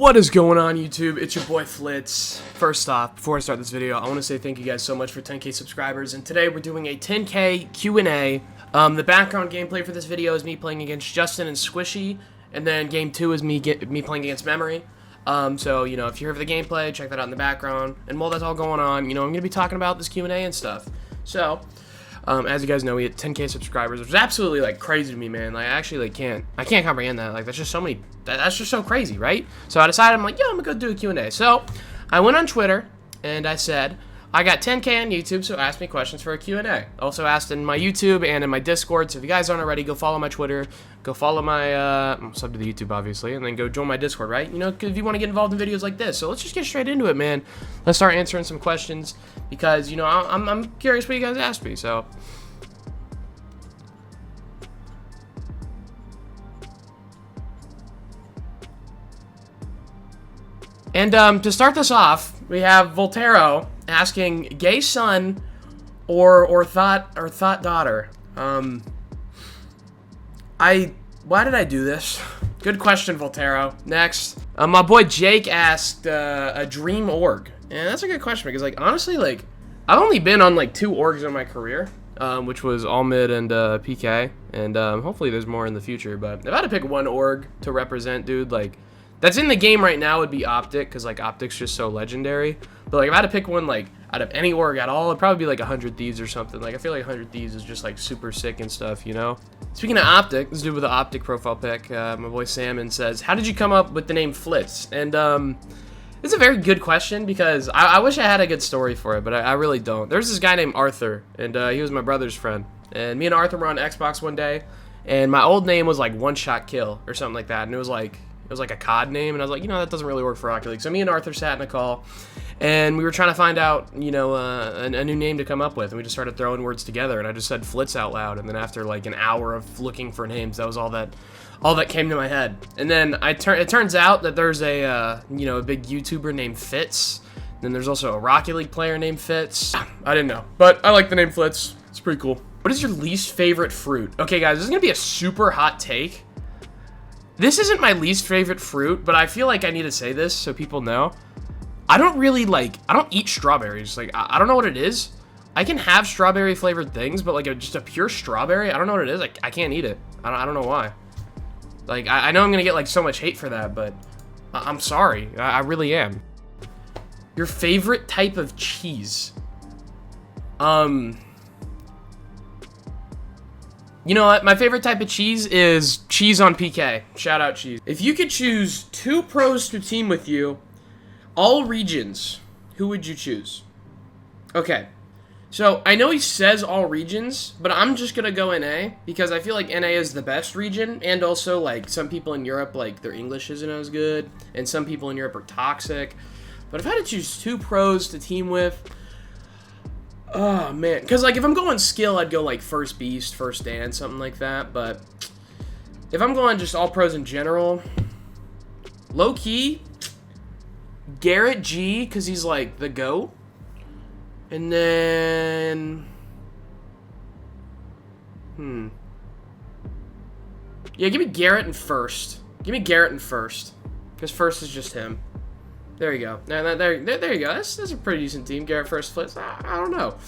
What is going on, YouTube? It's your boy Flitz. First off, before I start this video, I want to say thank you guys so much for 10k subscribers, and today we're doing a 10k Q&A. The background gameplay for this video is me playing against Justin and Squishy, and then game 2 is me playing against Memory. So, you know, if you're here for the gameplay, check that out in the background, and while that's all going on, you know, I'm going to be talking about this Q&A and stuff. So, as you guys know, we hit 10k subscribers, which is absolutely, like, crazy to me, man. Like, I actually, like, I can't comprehend that. Like, that's just so many, that's just so crazy, right? So I decided, I'm like, yo, I'm gonna go do a Q&A. So, I went on Twitter, and I said, I got 10k on YouTube, so ask me questions for a Q&A. Also asked in my YouTube and in my Discord, so if you guys aren't already, go follow my Twitter, go follow my, sub to the YouTube, obviously, and then go join my Discord, right? You know, if you want to get involved in videos like this. So let's just get straight into it, man. Let's start answering some questions, because, you know, I'm curious what you guys asked me, so... And to start this off, we have Voltero asking, gay son or thought daughter. Why did I do this? Good question, Voltero. Next, my boy Jake asked a dream org, and that's a good question because, like, honestly, like, I've only been on like 2 orgs in my career, which was All Mid and PK, and hopefully there's more in the future. But if I had to pick one org to represent, dude, like, that's in the game right now would be Optic, because, like, Optic's just so legendary. But, like, if I had to pick one, like, out of any org at all, it'd probably be, like, 100 Thieves or something. Like, I feel like 100 Thieves is just, like, super sick and stuff, you know? Speaking of Optic, this dude with the Optic profile pic, my boy Salmon, says, how did you come up with the name Flitz? And, it's a very good question, because I wish I had a good story for it, but I really don't. There's this guy named Arthur, and he was my brother's friend. And me and Arthur were on Xbox one day, and my old name was, like, One Shot Kill, or something like that, and it was, like a COD name, and I was like, you know, that doesn't really work for Rocket League. So me and Arthur sat in a call, and we were trying to find out, you know, a new name to come up with, and we just started throwing words together, and I just said Flitz out loud, and then after, like, an hour of looking for names, that was all that came to my head. And then it turns out that there's a, you know, a big YouTuber named Fitz, and then there's also a Rocket League player named Fitz. I didn't know, but I like the name Flitz. It's pretty cool. What is your least favorite fruit? Okay, guys, this is gonna be a super hot take. This isn't my least favorite fruit, but I feel like I need to say this so people know. I don't eat strawberries. Like, I don't know what it is. I can have strawberry flavored things, but like just a pure strawberry, I don't know what it is. I can't eat it. I don't know why. Like, I know I'm gonna get like so much hate for that, but I'm sorry. I really am. Your favorite type of cheese? You know what? My favorite type of cheese is cheese on PK. Shout out cheese. If you could choose 2 pros to team with you, all regions, who would you choose? Okay. So, I know he says all regions, but I'm just gonna go NA, because I feel like NA is the best region, and also, like, some people in Europe, like, their English isn't as good, and some people in Europe are toxic. But if I had to choose 2 pros to team with, oh, man. Because, like, if I'm going skill, I'd go, like, First Beast, First Dance, something like that. But if I'm going just all pros in general, low-key, GarrettG, because he's, like, the GOAT. And then... Yeah, give me Garrett in first. Give me Garrett in first. Because first is just him. There you go. There you go. That's a pretty decent team. Garrett first, Flitz. I don't know.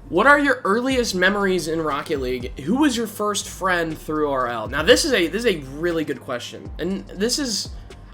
What are your earliest memories in Rocket League? Who was your first friend through RL? Now this is a really good question, and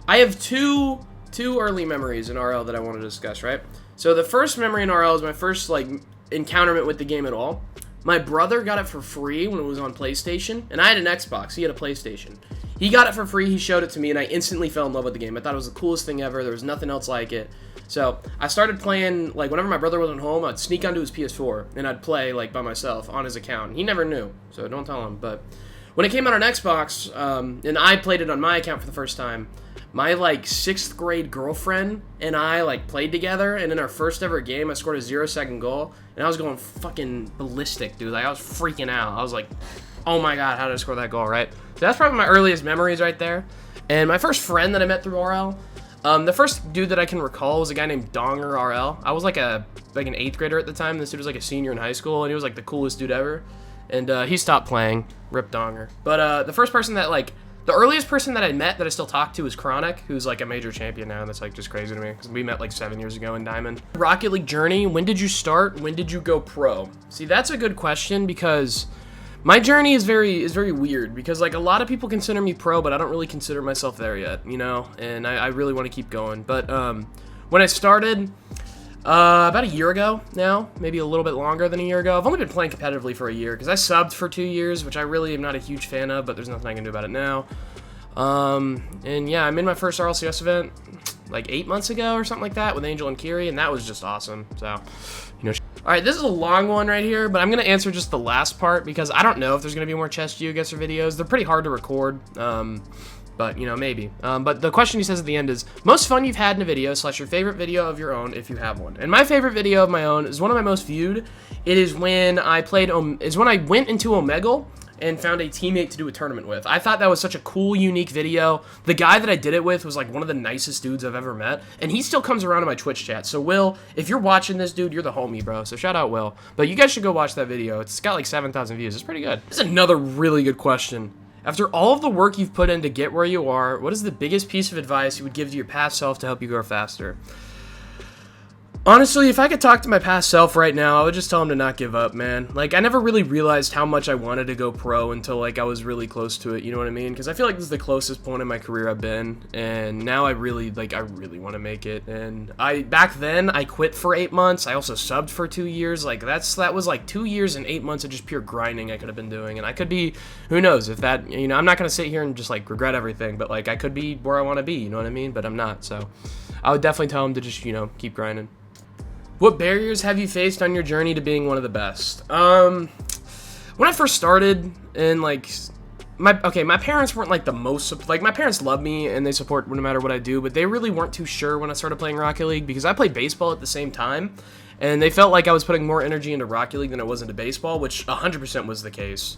I have two early memories in RL that I want to discuss. Right. So the first memory in RL is my first like encounterment with the game at all. My brother got it for free when it was on PlayStation, and I had an Xbox. He had a PlayStation. He got it for free, he showed it to me, and I instantly fell in love with the game. I thought it was the coolest thing ever. There was nothing else like it. So I started playing, like, whenever my brother wasn't home, I'd sneak onto his PS4, and I'd play, like, by myself on his account. He never knew, so don't tell him. But when it came out on Xbox, and I played it on my account for the first time, my, like, 6th grade girlfriend and I, like, played together, and in our first ever game, I scored a 0-second goal, and I was going fucking ballistic, dude. Like, I was freaking out. I was like, oh my god, how did I score that goal, right? So that's probably my earliest memories right there. And my first friend that I met through RL, the first dude that I can recall was a guy named Donger RL. I was like an 8th grader at the time. This dude was like a senior in high school, and he was like the coolest dude ever. And he stopped playing. Rip Donger. But the first person that like The earliest person that I met that I still talk to is Chronic, who's like a major champion now. That's like just crazy to me because we met like 7 years ago in Diamond. Rocket League journey, when did you start? When did you go pro? See, that's a good question because my journey is very weird because like a lot of people consider me pro, but I don't really consider myself there yet, you know, and I really want to keep going. But when I started, about a year ago now, maybe a little bit longer than a year ago. I've only been playing competitively for a year because I subbed for 2 years, which I really am not a huge fan of, but there's nothing I can do about it now. And yeah, I made my first RLCS event like 8 months ago or something like that with Angel and Kiri, and that was just awesome. So, you know. All right, this is a long one right here, but I'm going to answer just the last part because I don't know if there's going to be more chess geoguessr videos. They're pretty hard to record. But, you know, maybe. But the question he says at the end is, most fun you've had in a video / your favorite video of your own if you have one. And my favorite video of my own is one of my most viewed. It is when I went into Omegle and found a teammate to do a tournament with. I thought that was such a cool, unique video. The guy that I did it with was like one of the nicest dudes I've ever met. And he still comes around in my Twitch chat. So Will, if you're watching this, dude, you're the homie, bro. So shout out Will. But you guys should go watch that video. It's got like 7,000 views. It's pretty good. This is another really good question. After all of the work you've put in to get where you are, what is the biggest piece of advice you would give to your past self to help you grow faster? Honestly, if I could talk to my past self right now, I would just tell him to not give up, man. Like, I never really realized how much I wanted to go pro until, like, I was really close to it, you know what I mean? Because I feel like this is the closest point in my career I've been, and now I really want to make it. And back then, I quit for 8 months. I also subbed for 2 years. Like, that was, like, 2 years and 8 months of just pure grinding I could have been doing. And I could be, who knows, if that, you know, I'm not going to sit here and just, like, regret everything, but, like, I could be where I want to be, you know what I mean? But I'm not, so I would definitely tell him to just, you know, keep grinding. What barriers have you faced on your journey to being one of the best? When I first started, and like, my parents weren't like the most, like my parents love me and they support no matter what I do, but they really weren't too sure when I started playing Rocket League because I played baseball at the same time, and they felt like I was putting more energy into Rocket League than I was into baseball, which 100% was the case.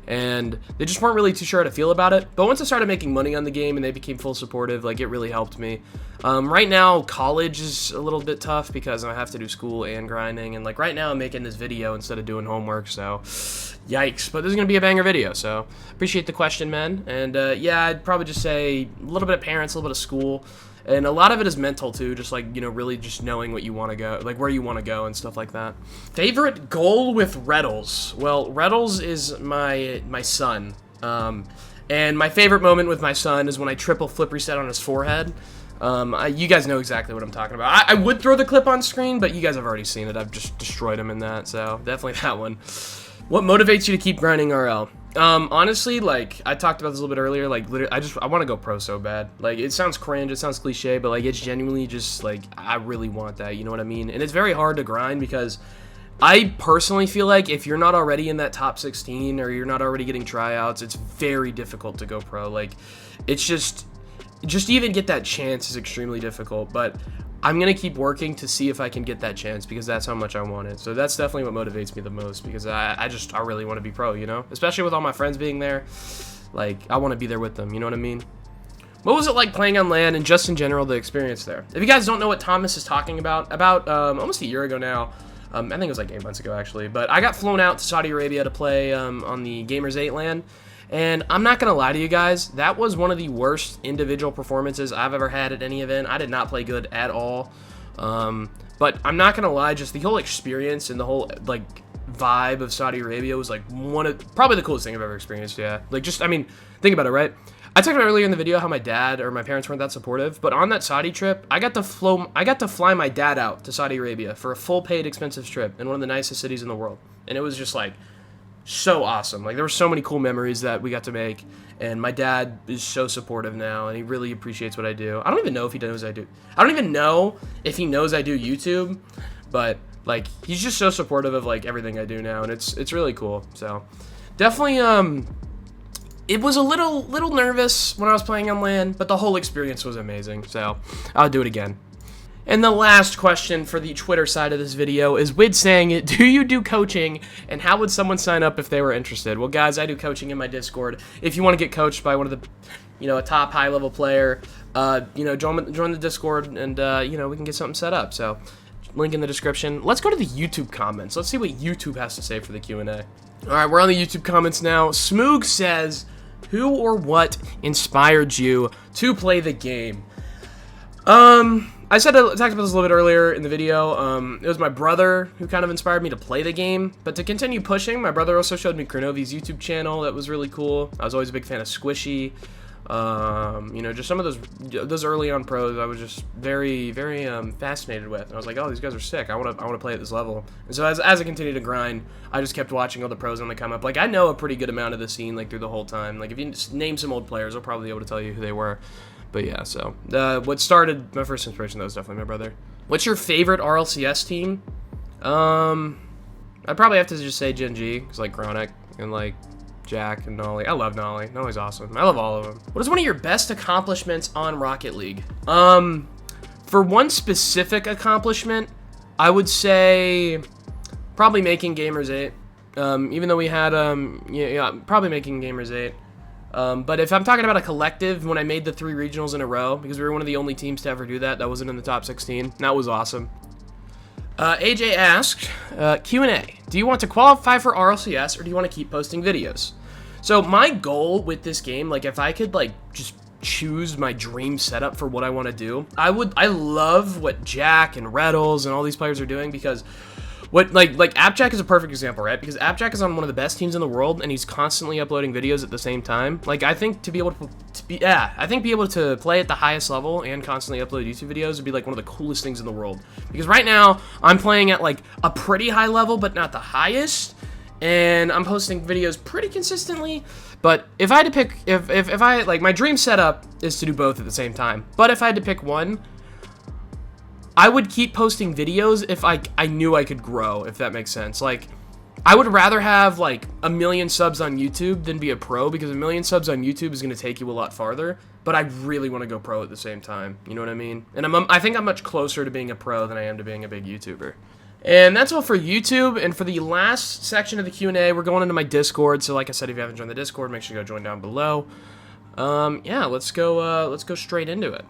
And they just weren't really too sure how to feel about it. But once I started making money on the game and they became full supportive, like, it really helped me. Right now, college is a little bit tough because I have to do school and grinding. And, like, right now I'm making this video instead of doing homework, so yikes. But this is going to be a banger video, so appreciate the question, man. And, yeah, I'd probably just say a little bit of parents, a little bit of school. And a lot of it is mental, too, just, like, you know, really just knowing what you want to go, like, where you want to go and stuff like that. Favorite goal with Reddles? Well, Reddles is my son. And my favorite moment with my son is when I triple flip reset on his forehead. You guys know exactly what I'm talking about. I would throw the clip on screen, but you guys have already seen it. I've just destroyed him in that, so definitely that one. What motivates you to keep grinding RL? Honestly, like, I talked about this a little bit earlier, like, literally, I want to go pro so bad. Like, it sounds cringe, it sounds cliche, but, like, it's genuinely just, like, I really want that, you know what I mean? And it's very hard to grind because I personally feel like if you're not already in that top 16 or you're not already getting tryouts, it's very difficult to go pro. Like, it's just even get that chance is extremely difficult, but I'm going to keep working to see if I can get that chance because that's how much I want it. So that's definitely what motivates me the most because I really want to be pro, you know? Especially with all my friends being there. Like, I want to be there with them, you know what I mean? What was it like playing on LAN and just in general the experience there? If you guys don't know what Thomas is talking about almost a year ago now, I think it was like 8 months ago actually, but I got flown out to Saudi Arabia to play on the Gamers 8 LAN. And I'm not going to lie to you guys, that was one of the worst individual performances I've ever had at any event. I did not play good at all. But I'm not going to lie, just the whole experience and the whole, like, vibe of Saudi Arabia was, like, probably the coolest thing I've ever experienced, yeah. Like, just, I mean, think about it, right? I talked about earlier in the video how my dad or my parents weren't that supportive, but on that Saudi trip, I got to fly my dad out to Saudi Arabia for a full paid expensive trip in one of the nicest cities in the world. And it was just, like, so awesome. Like, there were so many cool memories that we got to make, and my dad is so supportive now, and he really appreciates what I do. I don't even know if he knows I do. I don't even know if he knows I do YouTube, but, like, he's just so supportive of, like, everything I do now, and it's really cool. So, definitely, it was a little nervous when I was playing on LAN, but the whole experience was amazing, so I'll do it again. And the last question for the Twitter side of this video is Wid saying it, do you do coaching, and how would someone sign up if they were interested? Well, guys, I do coaching in my Discord. If you want to get coached by one of the, you know, a top high-level player, you know, join the Discord, and, you know, we can get something set up. So, link in the description. Let's go to the YouTube comments. Let's see what YouTube has to say for the Q&A. All right, we're on the YouTube comments now. Smoog says, Who or what inspired you to play the game? I talked about this a little bit earlier in the video. It was my brother who kind of inspired me to play the game. But to continue pushing, my brother also showed me Kronovi's YouTube channel. That was really cool. I was always a big fan of Squishy. You know, just some of those early on pros I was just very fascinated with. And I was like, oh, these guys are sick. I want to play at this level. And so as I continued to grind, I just kept watching all the pros when they come up. Like, I know a pretty good amount of the scene, like, through the whole time. Like, if you just name some old players, I'll probably be able to tell you who they were. But yeah, so what started my first inspiration, though, was definitely my brother. What's your favorite RLCS team? I'd probably have to just say Gen G, because, like, Chronic and, like, Jack and Nolly. I love Nolly. Nolly's awesome. I love all of them. What is one of your best accomplishments on Rocket League? For one specific accomplishment, I would say probably making Gamers 8. Even though we had, probably making Gamers 8. But if I'm talking about a collective, when I made the 3 regionals in a row, because we were one of the only teams to ever do that wasn't in the top 16, that was awesome. AJ asked, QNA, do you want to qualify for RLCS or do you want to keep posting videos? So my goal with this game, like, if I could, like, just choose my dream setup for what I want to do, I love what Jack and Reddles and all these players are doing, because what, like Appjack is a perfect example, right? Because Appjack is on one of the best teams in the world, and he's constantly uploading videos at the same time. Like, I think be able to play at the highest level and constantly upload YouTube videos would be, like, one of the coolest things in the world. Because right now, I'm playing at, like, a pretty high level, but not the highest, and I'm posting videos pretty consistently. But if I had to pick, if I, like, my dream setup is to do both at the same time. But if I had to pick one, I would keep posting videos if I knew I could grow, if that makes sense. Like, I would rather have, like, 1 million subs on YouTube than be a pro, because 1 million subs on YouTube is going to take you a lot farther, but I really want to go pro at the same time, you know what I mean? And I think I'm much closer to being a pro than I am to being a big YouTuber. And that's all for YouTube, and for the last section of the Q&A, we're going into my Discord, so like I said, if you haven't joined the Discord, make sure you go join down below. Yeah, let's go straight into it.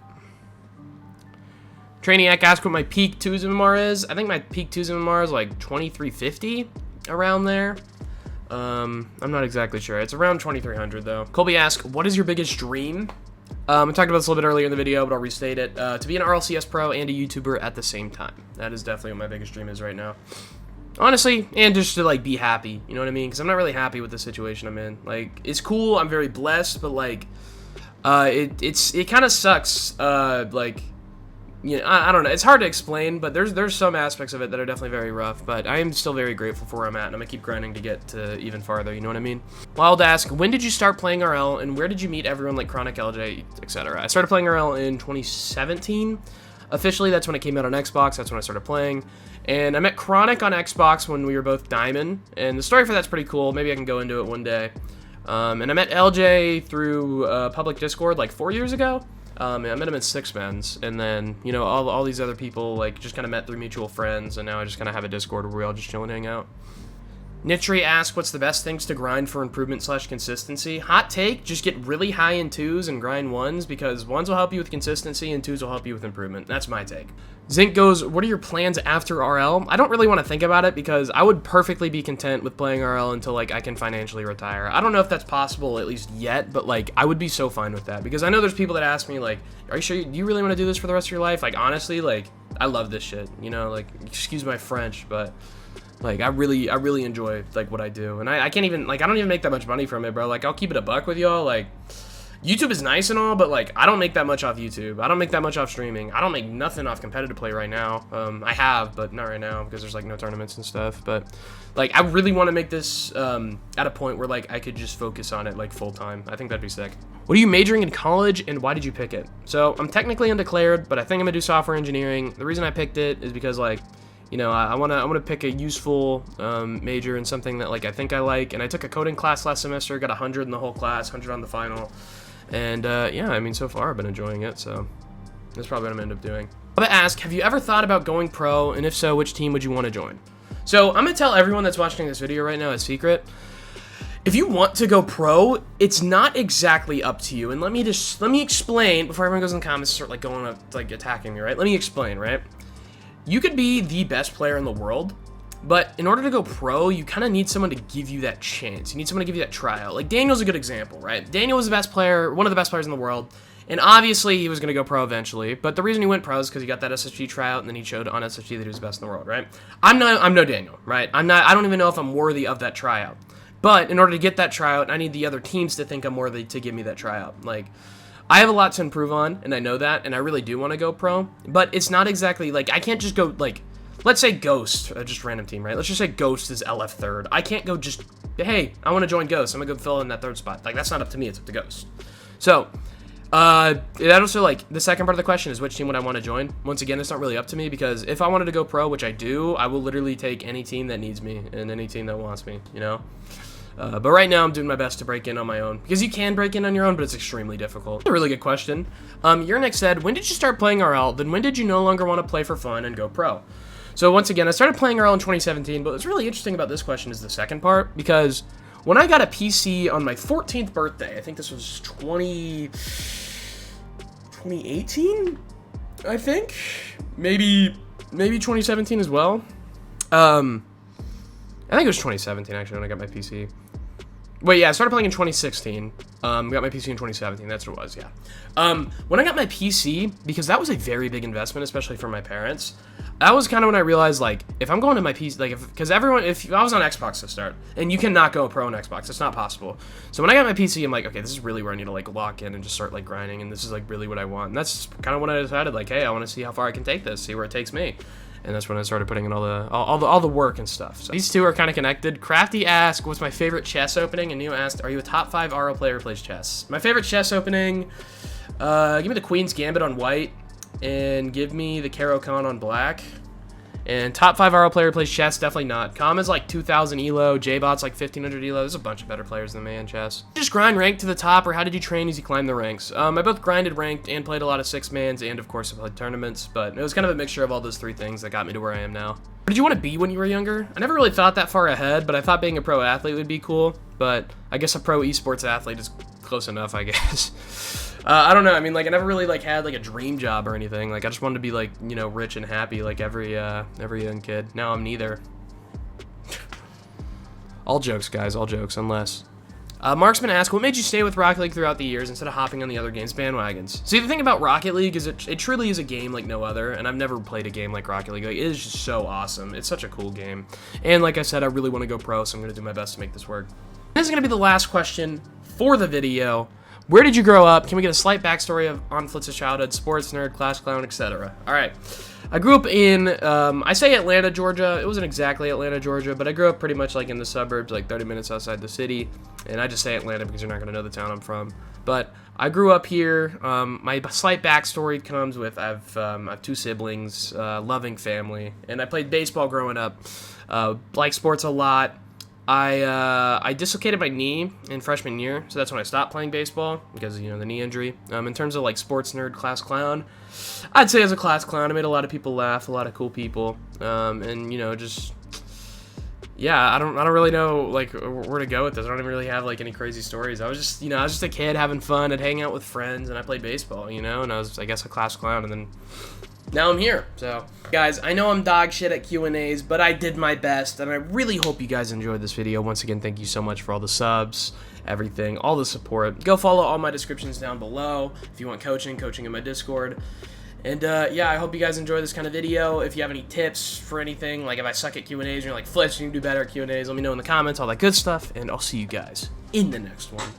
Trainiac asked what my peak 2s MMR is. I think my peak 2s MMR is like 2350, around there. I'm not exactly sure. It's around 2300 though. Colby asked, what is your biggest dream? I talked about this a little bit earlier in the video, but I'll restate it. To be an RLCS pro and a YouTuber at the same time. That is definitely what my biggest dream is right now. Honestly, and just to, like, be happy, you know what I mean? Because I'm not really happy with the situation I'm in. Like, it's cool, I'm very blessed, but, like, it kind of sucks, like, you know, I don't know. It's hard to explain, but there's some aspects of it that are definitely very rough, but I am still very grateful for where I'm at, and I'm going to keep grinding to get to even farther, you know what I mean? Wild ask, when did you start playing RL, and where did you meet everyone like Chronic, LJ, etc.? I started playing RL in 2017. Officially, that's when it came out on Xbox. That's when I started playing. And I met Chronic on Xbox when we were both Diamond, and the story for that's pretty cool. Maybe I can go into it one day. And I met LJ through public Discord like 4 years ago. I met him at Six Men's, and then, you know, all these other people, like, just kind of met through mutual friends, and now I just kind of have a Discord where we all just chill and hang out. Nitri asks, what's the best things to grind for improvement/consistency? Hot take, just get really high in 2s and grind 1s, because 1s will help you with consistency and 2s will help you with improvement. That's my take. Zinc goes, what are your plans after RL? I don't really want to think about it, because I would perfectly be content with playing RL until, like, I can financially retire. I don't know if that's possible, at least yet, but, like, I would be so fine with that, because I know there's people that ask me, like, are you sure, do you really want to do this for the rest of your life? Like, honestly, like, I love this shit, you know, like, excuse my French, but, like, I really enjoy, like, what I do, and I can't even, like, I don't even make that much money from it, bro. Like, I'll keep it a buck with y'all. Like, YouTube is nice and all, but, like, I don't make that much off YouTube. I don't make that much off streaming. I don't make nothing off competitive play right now. I have, but not right now, because there's, like, no tournaments and stuff, but, like, I really want to make this at a point where, like, I could just focus on it, like, full-time. I think that'd be sick. What are you majoring in college, and why did you pick it? So, I'm technically undeclared, but I think I'm gonna do software engineering. The reason I picked it is because, like, you know, I want to pick a useful major in something that, like, I think I like, and I took a coding class last semester, got 100 in the whole class, 100 on the final, and yeah, I mean, so far I've been enjoying it, so that's probably what I'm gonna end up doing. I'm gonna ask, have you ever thought about going pro, and if so, which team would you want to join? So I'm gonna tell everyone that's watching this video right now a secret. If you want to go pro, it's not exactly up to you, and let me explain before everyone goes in the comments and start, like, going up, like, attacking me, right? Let me explain, right? You could be the best player in the world, But in order to go pro, you kind of need someone to give you that chance. You need someone to give you that tryout. Like, Daniel's a good example, right? Daniel was the best player, one of the best players in the world. And obviously, he was going to go pro eventually. But the reason he went pro is because he got that SSG tryout, and then he showed on SSG that he was the best in the world, right? I'm no Daniel, right? I don't even know if I'm worthy of that tryout. But in order to get that tryout, I need the other teams to think I'm worthy to give me that tryout. Like, I have a lot to improve on, and I know that, and I really do want to go pro. But it's not exactly, like, I can't just go, like, let's say Ghost, just random team, right? Let's just say Ghost is LF third. I can't go just, hey, I want to join Ghost. I'm going to go fill in that third spot. Like, that's not up to me. It's up to Ghost. So, that also, like, the second part of the question is which team would I want to join? Once again, it's not really up to me because if I wanted to go pro, which I do, I will literally take any team that needs me and any team that wants me, you know? But right now, I'm doing my best to break in on my own. Because you can break in on your own, but it's extremely difficult. A really good question. Yernick said, when did you start playing RL? Then when did you no longer want to play for fun and go pro? So once again, I started playing RL in 2017, but what's really interesting about this question is the second part, because when I got a PC on my 14th birthday, I think this was 2018, I think? Maybe 2017 as well. I think it was 2017, actually, when I got my PC. Wait, yeah, I started playing in 2016. Got my PC in 2017. That's what it was, yeah. When I got my PC, because that was a very big investment, especially for my parents, that was kind of when I realized, like, if I'm going to my PC, like, because if I was on Xbox to start, and you cannot go pro on Xbox, it's not possible. So when I got my PC, I'm like, okay, this is really where I need to, like, lock in and just start, like, grinding, and this is, like, really what I want. And that's kind of when I decided, like, hey, I want to see how far I can take this, see where it takes me. And that's when I started putting in all the work and stuff. So these two are kind of connected. Crafty asked, what's my favorite chess opening? And Neo asked, are you a top 5 RL player who plays chess? My favorite chess opening, give me the Queen's Gambit on white, and give me the Caro-Kann on black. And top 5 RL player who plays chess, definitely not. Com is like 2,000 elo, J-Bot's like 1,500 elo. There's a bunch of better players than me in chess. Just grind ranked to the top, or how did you train as you climbed the ranks? I both grinded ranked and played a lot of 6-mans, and of course I played tournaments, but it was kind of a mixture of all those 3 things that got me to where I am now. What did you want to be when you were younger? I never really thought that far ahead, but I thought being a pro athlete would be cool, but I guess a pro esports athlete is close enough, I guess. I don't know. I mean, like, I never really, like, had, like, a dream job or anything. Like, I just wanted to be, like, you know, rich and happy like every young kid. Now I'm neither. All jokes, guys. All jokes, unless. Marksman asked, what made you stay with Rocket League throughout the years instead of hopping on the other games' bandwagons? See, the thing about Rocket League is it truly is a game like no other, and I've never played a game like Rocket League. Like, it is just so awesome. It's such a cool game. And like I said, I really want to go pro, so I'm going to do my best to make this work. This is going to be the last question for the video. Where did you grow up? Can we get a slight backstory on Flitz's childhood, sports, nerd, class clown, etc.? All right. I grew up in, I say Atlanta, Georgia. It wasn't exactly Atlanta, Georgia, but I grew up pretty much like in the suburbs, like 30 minutes outside the city. And I just say Atlanta because you're not going to know the town I'm from. But I grew up here. My slight backstory comes with I have 2 siblings, loving family, and I played baseball growing up. Like sports a lot. I dislocated my knee in freshman year, so that's when I stopped playing baseball because, you know, the knee injury. In terms of, like, sports nerd, class clown, I'd say as a class clown, I made a lot of people laugh, a lot of cool people, and, you know, just, yeah, I don't really know, like, where to go with this. I don't even really have, like, any crazy stories. I was just, you know, I was just a kid having fun. I'd hang out with friends, and I played baseball, you know, and I was, I guess, a class clown, and then now I'm here. So, guys, I know I'm dog shit at Q&As, but I did my best, and I really hope you guys enjoyed this video. Once again, thank you so much for all the subs, everything, all the support. Go follow all my descriptions down below if you want coaching in my Discord. And, yeah, I hope you guys enjoy this kind of video. If you have any tips for anything, like if I suck at Q&As and you're like, Flitz, you can do better at Q&As, let me know in the comments, all that good stuff, and I'll see you guys in the next one.